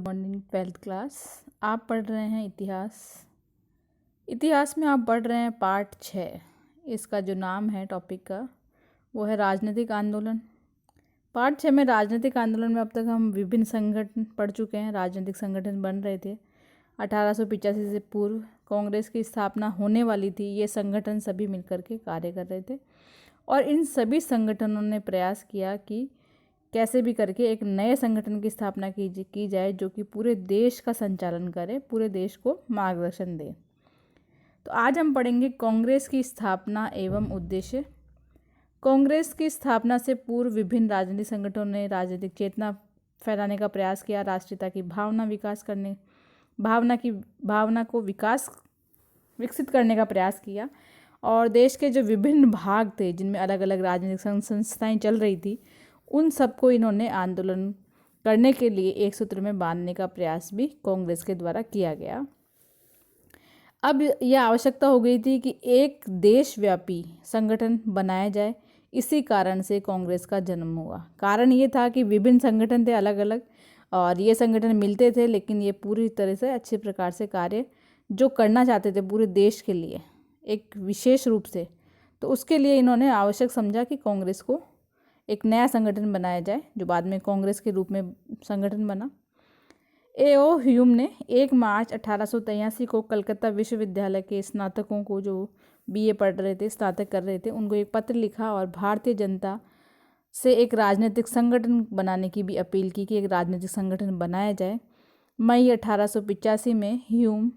Morning 12th class. आप पढ़ रहे हैं इतिहास में आप पढ़ रहे हैं पार्ट 6। इसका जो नाम है टॉपिक का वो है राजनीतिक आंदोलन। पार्ट 6 में राजनीतिक आंदोलन में अब तक हम विभिन्न संगठन पढ़ चुके हैं। राजनीतिक संगठन बन रहे थे 1885 से पूर्व कांग्रेस की स्थापना होने वाली थी। ये संगठन सभी मिलकर के कार्य कर रहे थे और इन सभी संगठनों ने प्रयास किया कि कैसे भी करके एक नए संगठन की स्थापना की जाए जो कि पूरे देश का संचालन करे, पूरे देश को मार्गदर्शन दे। तो आज हम पढ़ेंगे कांग्रेस की स्थापना एवं उद्देश्य। कांग्रेस की स्थापना से पूर्व विभिन्न राजनीतिक संगठनों ने राजनीतिक चेतना फैलाने का प्रयास किया, राष्ट्रीयता की भावना को विकसित करने का प्रयास किया और देश के जो विभिन्न भाग थे जिनमें अलग अलग राजनीतिक संस्थाएं चल रही थी उन सबको इन्होंने आंदोलन करने के लिए एक सूत्र में बांधने का प्रयास भी कांग्रेस के द्वारा किया गया। अब यह आवश्यकता हो गई थी कि एक देशव्यापी संगठन बनाया जाए। इसी कारण से कांग्रेस का जन्म हुआ। कारण ये था कि विभिन्न संगठन थे अलग अलग और ये संगठन मिलते थे, लेकिन ये पूरी तरह से अच्छे प्रकार से कार्य जो करना चाहते थे पूरे देश के लिए एक विशेष रूप से, तो उसके लिए इन्होंने आवश्यक समझा कि कांग्रेस को एक नया संगठन बनाया जाए जो बाद में कांग्रेस के रूप में संगठन बना। A.O. ह्यूम ने 1 मार्च 1883 को कलकत्ता विश्वविद्यालय के स्नातकों को जो BA पढ़ रहे थे, स्नातक कर रहे थे, उनको एक पत्र लिखा और भारतीय जनता से एक राजनीतिक संगठन बनाने की भी अपील की कि एक राजनीतिक संगठन बनाया जाए। मई 1885 में ह्यूम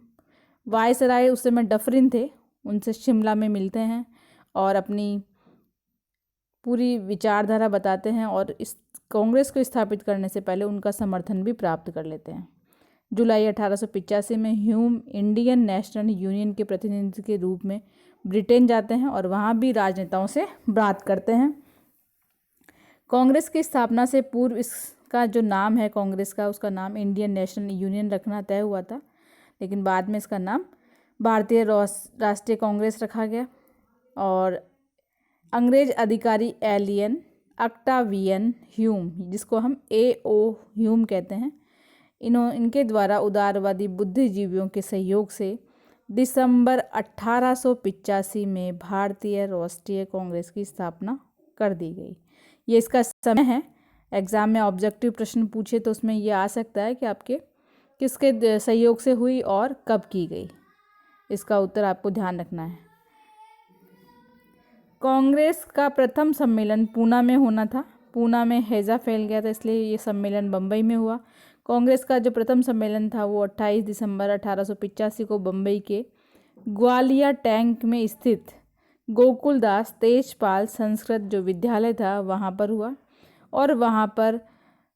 वायसराय, उस समय डफरिन थे, उनसे शिमला में मिलते हैं और अपनी पूरी विचारधारा बताते हैं और इस कांग्रेस को स्थापित करने से पहले उनका समर्थन भी प्राप्त कर लेते हैं। जुलाई 1885 में ह्यूम इंडियन नेशनल यूनियन के प्रतिनिधि के रूप में ब्रिटेन जाते हैं और वहाँ भी राजनेताओं से बात करते हैं। कांग्रेस की स्थापना से पूर्व इसका जो नाम है कांग्रेस का, उसका नाम इंडियन नेशनल यूनियन रखना तय हुआ था, लेकिन बाद में इसका नाम भारतीय राष्ट्रीय कांग्रेस रखा गया। और अंग्रेज अधिकारी एलियन ऑक्टावियन ह्यूम, जिसको हम A.O. ह्यूम कहते हैं, इनके द्वारा उदारवादी बुद्धिजीवियों के सहयोग से दिसंबर 1885 में भारतीय राष्ट्रीय कांग्रेस की स्थापना कर दी गई। ये इसका समय है। एग्ज़ाम में ऑब्जेक्टिव प्रश्न पूछे तो उसमें ये आ सकता है कि आपके किसके सहयोग से हुई और कब की गई। इसका उत्तर आपको ध्यान रखना है। कांग्रेस का प्रथम सम्मेलन पूना में होना था। पूना में हैजा फैल गया था, इसलिए ये सम्मेलन बम्बई में हुआ। कांग्रेस का जो प्रथम सम्मेलन था वो 28 दिसंबर 1885 को बम्बई के ग्वालिया टैंक में स्थित गोकुलदास तेजपाल संस्कृत जो विद्यालय था वहाँ पर हुआ और वहाँ पर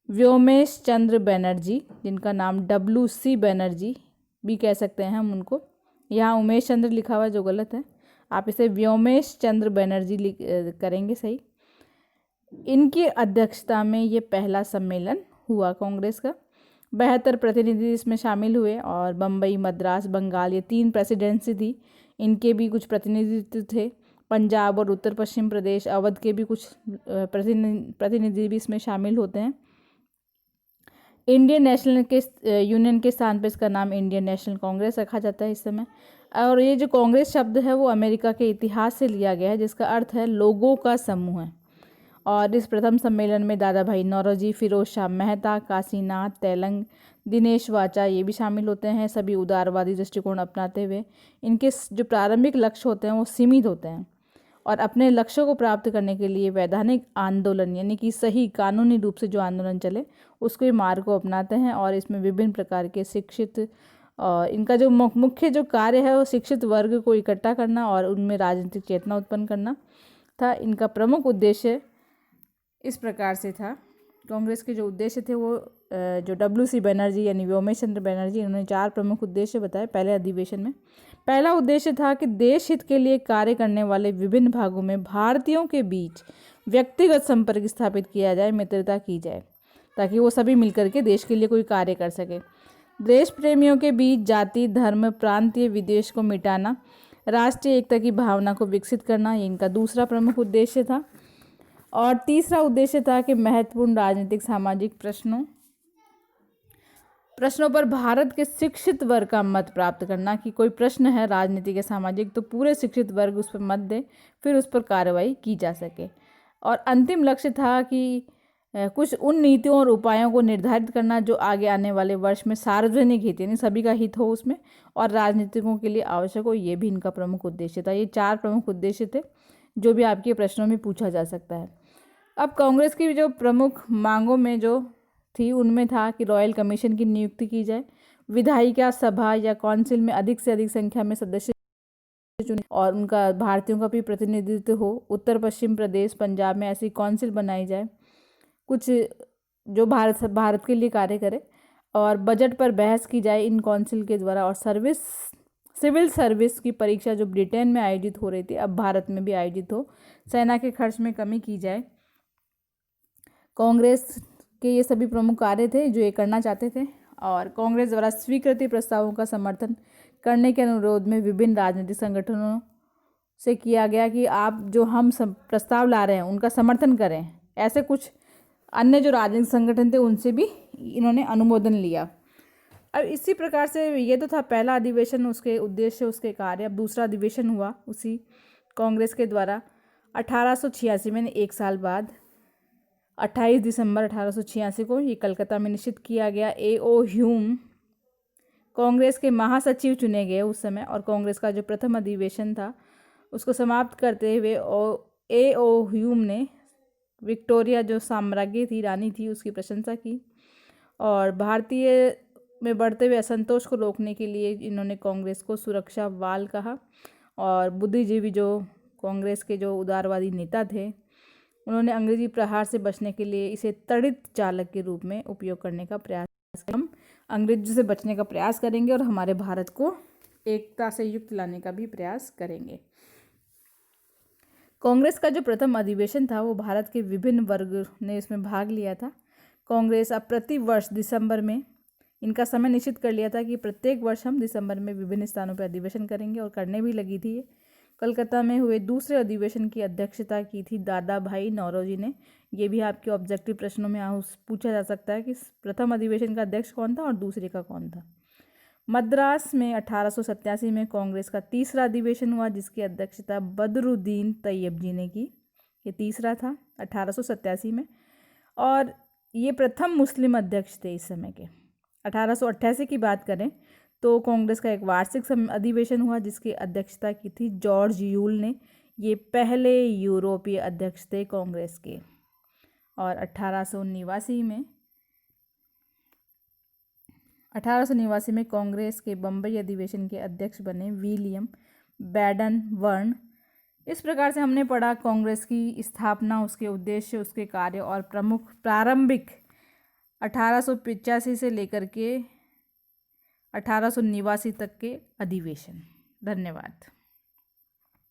व्योमेश चंद्र बनर्जी, जिनका नाम WC बनर्जी भी कह सकते हैं हम उनको, यहाँ उमेश चंद्र लिखा हुआ जो गलत है, आप इसे व्योमेश चंद्र बनर्जी करेंगे सही। इनकी अध्यक्षता में ये पहला सम्मेलन हुआ कांग्रेस का। 72 प्रतिनिधि इसमें शामिल हुए और बम्बई, मद्रास, बंगाल, ये 3 प्रेसिडेंसी थी, इनके भी कुछ प्रतिनिधित्व थे। पंजाब और उत्तर पश्चिम प्रदेश, अवध के भी कुछ प्रतिनिधि भी इसमें शामिल होते हैं। इंडियन नेशनल यूनियन के स्थान पर इसका नाम इंडियन नेशनल कांग्रेस रखा जाता है इस समय। और ये जो कांग्रेस शब्द है वो अमेरिका के इतिहास से लिया गया है, जिसका अर्थ है लोगों का समूह है। और इस प्रथम सम्मेलन में दादा भाई नौरोजी, फिरोज शाह मेहता, काशीनाथ तेलंग, दिनेश वाचा ये भी शामिल होते हैं। सभी उदारवादी दृष्टिकोण अपनाते हुए इनके जो प्रारंभिक लक्ष्य होते हैं वो सीमित होते हैं और अपने लक्ष्यों को प्राप्त करने के लिए वैधानिक आंदोलन यानी कि सही कानूनी रूप से जो आंदोलन चले उसके मार्ग को अपनाते हैं। और इसमें विभिन्न प्रकार के शिक्षित और इनका जो मुख्य जो कार्य है वो शिक्षित वर्ग को इकट्ठा करना और उनमें राजनीतिक चेतना उत्पन्न करना था। इनका प्रमुख उद्देश्य इस प्रकार से था। कांग्रेस के जो उद्देश्य थे वो जो WC बनर्जी यानी व्योमेश चंद्र बनर्जी, इन्होंने 4 प्रमुख उद्देश्य बताए पहले अधिवेशन में। पहला उद्देश्य था कि देश हित के लिए कार्य करने वाले विभिन्न भागों में भारतीयों के बीच व्यक्तिगत संपर्क स्थापित किया जाए, मित्रता की जाए, ताकि वो सभी मिलकर के देश के लिए कोई कार्य कर सके। देश प्रेमियों के बीच जाति, धर्म, प्रांतीय विद्वेष को मिटाना, राष्ट्रीय एकता की भावना को विकसित करना, ये इनका दूसरा प्रमुख उद्देश्य था। और तीसरा उद्देश्य था कि महत्वपूर्ण राजनीतिक सामाजिक प्रश्नों प्रश्नों पर भारत के शिक्षित वर्ग का मत प्राप्त करना, कि कोई प्रश्न है राजनीतिक या सामाजिक तो पूरे शिक्षित वर्ग उस पर मत दे, फिर उस पर कार्रवाई की जा सके। और अंतिम लक्ष्य था कि कुछ उन नीतियों और उपायों को निर्धारित करना जो आगे आने वाले वर्ष में सार्वजनिक हित यानी सभी का हित हो उसमें और राजनीतिकों के लिए आवश्यक हो। ये भी इनका प्रमुख उद्देश्य था। ये 4 प्रमुख उद्देश्य थे जो भी आपके प्रश्नों में पूछा जा सकता है। अब कांग्रेस की जो प्रमुख मांगों में जो थी उनमें था कि रॉयल कमीशन की नियुक्ति की जाए, विधायिका सभा या काउंसिल में अधिक से अधिक संख्या में सदस्य चुने और उनका भारतीयों का भी प्रतिनिधित्व हो। उत्तर पश्चिम प्रदेश पंजाब में ऐसी काउंसिल बनाई जाए कुछ जो भारत के लिए कार्य करे, और बजट पर बहस की जाए इन काउंसिल के द्वारा। और सिविल सर्विस की परीक्षा जो ब्रिटेन में आयोजित हो रही थी अब भारत में भी आयोजित हो। सेना के खर्च में कमी की जाए। कांग्रेस के ये सभी प्रमुख कार्य थे जो ये करना चाहते थे। और कांग्रेस द्वारा स्वीकृति प्रस्तावों का समर्थन करने के अनुरोध में विभिन्न राजनीतिक संगठनों से किया गया कि आप जो हम प्रस्ताव ला रहे हैं उनका समर्थन करें। ऐसे कुछ अन्य जो राजनीतिक संगठन थे उनसे भी इन्होंने अनुमोदन लिया। अब इसी प्रकार से ये तो था पहला अधिवेशन, उसके उद्देश्य, उसके कार्य। अब दूसरा अधिवेशन हुआ उसी कांग्रेस के द्वारा 1886 में, 1 साल बाद 28 दिसंबर 1886 को ये कलकत्ता में निश्चित किया गया। A.O. ह्यूम कांग्रेस के महासचिव चुने गए उस समय। और कांग्रेस का जो प्रथम अधिवेशन था उसको समाप्त करते हुए A.O. ह्यूम ने विक्टोरिया जो साम्राज्ञी थी, रानी थी, उसकी प्रशंसा की। और भारतीय में बढ़ते हुए असंतोष को रोकने के लिए इन्होंने कांग्रेस को सुरक्षा वाल कहा। और बुद्धिजीवी जो कांग्रेस के जो उदारवादी नेता थे उन्होंने अंग्रेजी प्रहार से बचने के लिए इसे तड़ित चालक के रूप में उपयोग करने का प्रयास किया। हम अंग्रेजी से बचने का प्रयास करेंगे और हमारे भारत को एकता से युक्त लाने का भी प्रयास करेंगे। कांग्रेस का जो प्रथम अधिवेशन था वो भारत के विभिन्न वर्ग ने इसमें भाग लिया था। कांग्रेस अब प्रति वर्ष दिसंबर में इनका समय निश्चित कर लिया था कि प्रत्येक वर्ष हम दिसंबर में विभिन्न स्थानों पर अधिवेशन करेंगे, और करने भी लगी थी। कलकत्ता में हुए दूसरे अधिवेशन की अध्यक्षता की थी दादा भाई नौरोजी ने। ये भी आपके ऑब्जेक्टिव प्रश्नों में पूछा जा सकता है कि प्रथम अधिवेशन का अध्यक्ष कौन था और दूसरे का कौन था। मद्रास में 1887 में कांग्रेस का तीसरा अधिवेशन हुआ जिसकी अध्यक्षता बदरुद्दीन तैयब जी ने की। ये तीसरा था 1887 में, और ये प्रथम मुस्लिम अध्यक्ष थे इस समय के। 1888 की बात करें तो कांग्रेस का एक वार्षिक अधिवेशन हुआ जिसकी अध्यक्षता की थी जॉर्ज यूल ने। ये पहले यूरोपीय अध्यक्ष थे कांग्रेस के। और 1889 में कांग्रेस के बम्बई अधिवेशन के अध्यक्ष बने विलियम बैडन वर्न। इस प्रकार से हमने पढ़ा कांग्रेस की स्थापना, उसके उद्देश्य, उसके कार्य और प्रमुख प्रारंभिक 1885 से लेकर के 1889 तक के अधिवेशन। धन्यवाद।